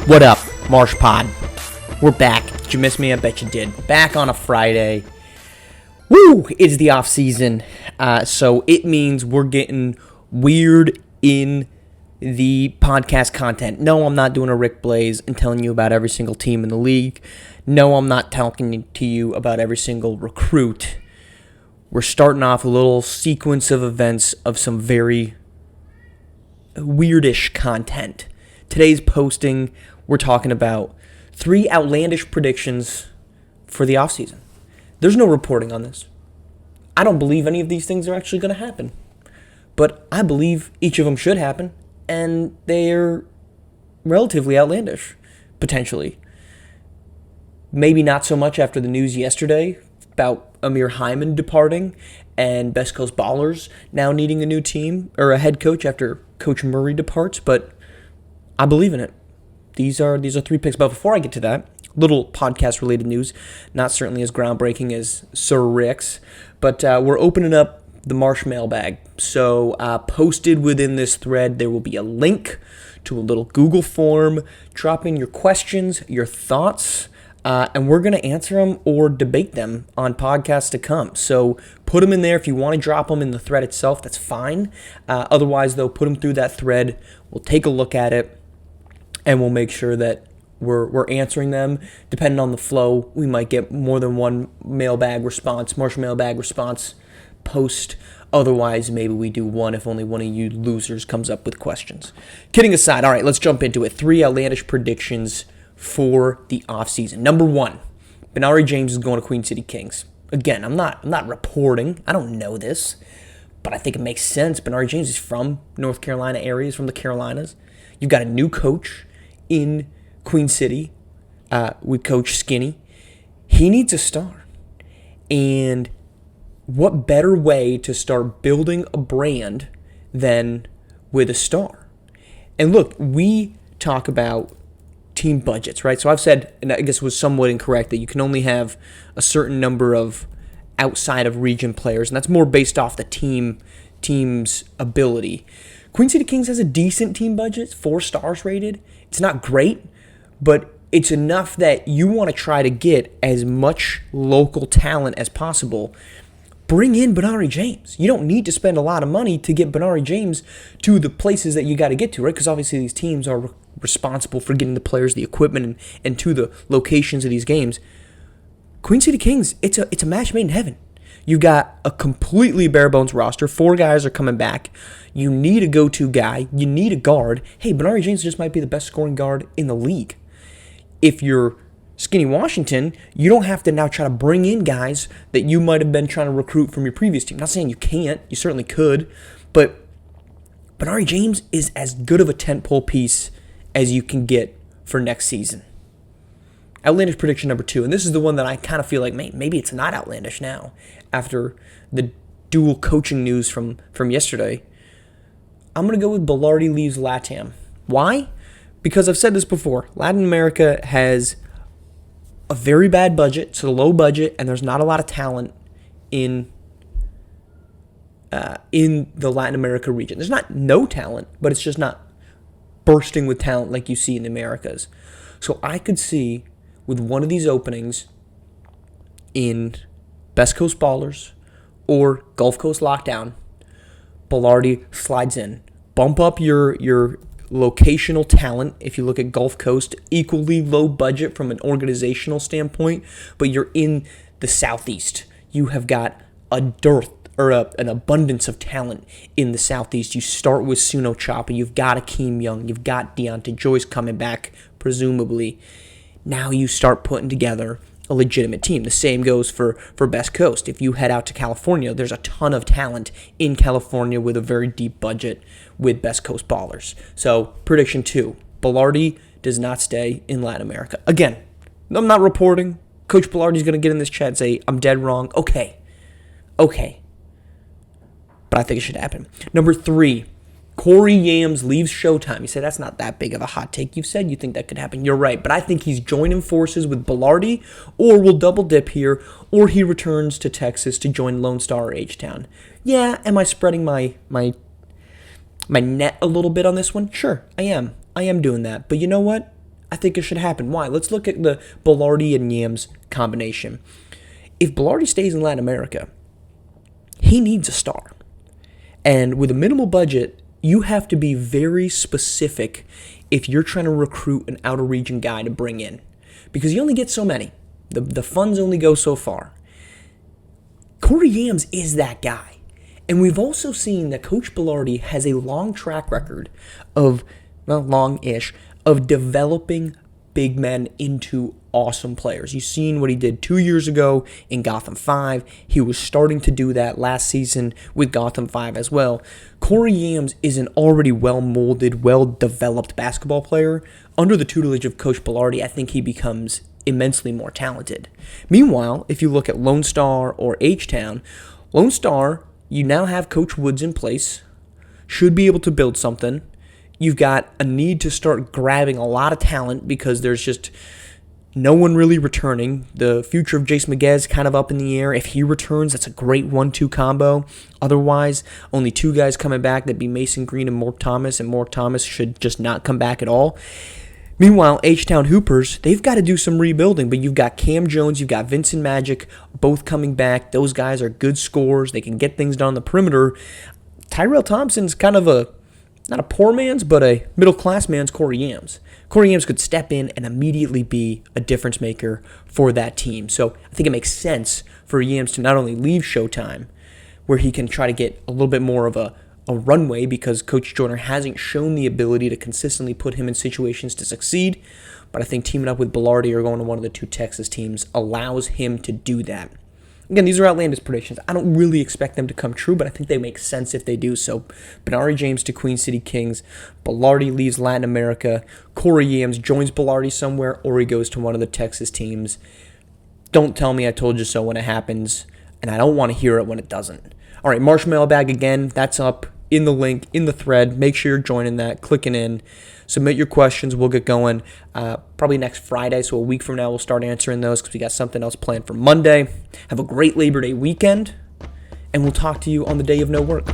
What up, Marsh Pod? We're back. Did you miss me? I bet you did. Back on a Friday. Woo! It's the off season, so it means we're getting weird in the podcast content. No, I'm not doing a Rick Blaze and telling you about every single team in the league. No, I'm not talking to you about every single recruit. We're starting off a little sequence of events of some very weirdish content. Today's posting, we're talking about 3 outlandish predictions for the offseason. There's no reporting on this. I don't believe any of these things are actually going to happen. But I believe each of them should happen, and they're relatively outlandish, potentially. Maybe not so much after the news yesterday about Amir Hyman departing and Best Coast Ballers now needing a new team or a head coach after Coach Murray departs, but I believe in it. These are 3 picks. But before I get to that, little podcast-related news, not certainly as groundbreaking as Sir Rick's, but we're opening up the Marsh mailbag. So posted within this thread, there will be a link to a little Google form. Drop in your questions, your thoughts, and we're going to answer them or debate them on podcasts to come. So put them in there. If you want to drop them in the thread itself, that's fine. Otherwise, though, put them through that thread. We'll take a look at it, and we'll make sure that we're answering them. Depending on the flow, we might get more than one mailbag response, Marsh mailbag response post. Otherwise, maybe we do one if only one of you losers comes up with questions. Kidding aside, all right, let's jump into it. 3 outlandish predictions for the offseason. Number 1, Benari James is going to Queen City Kings. Again, I'm not reporting. I don't know this, but I think it makes sense. Benari James is from North Carolina area. He's from the Carolinas. You've got a new coach in Queen City with Coach Skinny. He needs a star. And what better way to start building a brand than with a star? And look, we talk about team budgets, right? So I've said, and I guess it was somewhat incorrect, that you can only have a certain number of outside of region players, and that's more based off the team's ability. Queen City Kings has a decent team budget, 4 stars rated. It's not great, but it's enough that you want to try to get as much local talent as possible. Bring in Benari James. You don't need to spend a lot of money to get Benari James to the places that you got to get to, right? Because obviously these teams are responsible for getting the players, the equipment, and to the locations of these games. Queen City Kings, it's a match made in heaven. You've got a completely bare-bones roster. 4 guys are coming back. You need a go-to guy. You need a guard. Hey, Benari James just might be the best scoring guard in the league. If you're Skinny Washington, you don't have to now try to bring in guys that you might have been trying to recruit from your previous team. Not saying you can't. You certainly could. But Benari James is as good of a tentpole piece as you can get for next season. Outlandish prediction number 2, and this is the one that I kind of feel like maybe it's not outlandish now after the dual coaching news from yesterday. I'm going to go with Belardi leaves LATAM. Why? Because I've said this before. Latin America has a very bad budget. It's a low budget, and there's not a lot of talent in the Latin America region. There's not no talent, but it's just not bursting with talent like you see in the Americas. So I could see with one of these openings in Best Coast Ballers or Gulf Coast Lockdown, Belardi slides in. Bump up your locational talent. If you look at Gulf Coast, equally low budget from an organizational standpoint, but you're in the Southeast. You have got a dearth or an abundance of talent in the Southeast. You start with Suno Chapa. You've got Akeem Young. You've got Deontay Joyce coming back, presumably. Now you start putting together a legitimate team. The same goes for Best Coast. If you head out to California, there's a ton of talent in California with a very deep budget with Best Coast Ballers. So, prediction 2, Belardi does not stay in Latin America. Again, I'm not reporting. Coach Belardi's going to get in this chat and say, I'm dead wrong. Okay. But I think it should happen. Number 3, Corey Yams leaves Showtime. You say that's not that big of a hot take. You've said you think that could happen. You're right. But I think he's joining forces with Belardi, or will double dip here, or he returns to Texas to join Lone Star or H-Town. Yeah, am I spreading my net a little bit on this one? Sure, I am. I am doing that. But you know what? I think it should happen. Why? Let's look at the Belardi and Yams combination. If Belardi stays in Latin America, he needs a star. And with a minimal budget, you have to be very specific if you're trying to recruit an outer region guy to bring in. Because you only get so many. The funds only go so far. Corey Yams is that guy. And we've also seen that Coach Belardi has a long track record of, well, long-ish, of developing big men into awesome players. You've seen what he did 2 years ago in Gotham 5. He was starting to do that last season with Gotham 5 as well. Corey Yams is an already well-molded, well-developed basketball player. Under the tutelage of Coach Belardi, I think he becomes immensely more talented. Meanwhile, if you look at Lone Star or H-Town, Lone Star, you now have Coach Woods in place, should be able to build something. You've got a need to start grabbing a lot of talent because there's just no one really returning. The future of Jace McGee is kind of up in the air. If he returns, that's a great 1-2 combo. Otherwise, only two guys coming back. That'd be Mason Green and Mork Thomas, and Mork Thomas should just not come back at all. Meanwhile, H-Town Hoopers, they've got to do some rebuilding, but you've got Cam Jones, you've got Vincent Magic, both coming back. Those guys are good scorers. They can get things done on the perimeter. Tyrell Thompson's kind of not a poor man's, but a middle-class man's Corey Yams. Corey Yams could step in and immediately be a difference maker for that team. So I think it makes sense for Yams to not only leave Showtime, where he can try to get a little bit more of a runway because Coach Joyner hasn't shown the ability to consistently put him in situations to succeed. But I think teaming up with Belardi or going to one of the two Texas teams allows him to do that. Again, these are outlandish predictions. I don't really expect them to come true, but I think they make sense if they do. So, Benari James to Queen City Kings. Belardi leaves Latin America. Corey Yams joins Belardi somewhere, or he goes to one of the Texas teams. Don't tell me I told you so when it happens, and I don't want to hear it when it doesn't. All right, Marsh mailbag again. That's up in the link, in the thread. Make sure you're joining that, clicking in. Submit your questions. We'll get going probably next Friday, so a week from now we'll start answering those because we got something else planned for Monday. Have a great Labor Day weekend, and we'll talk to you on the day of no work.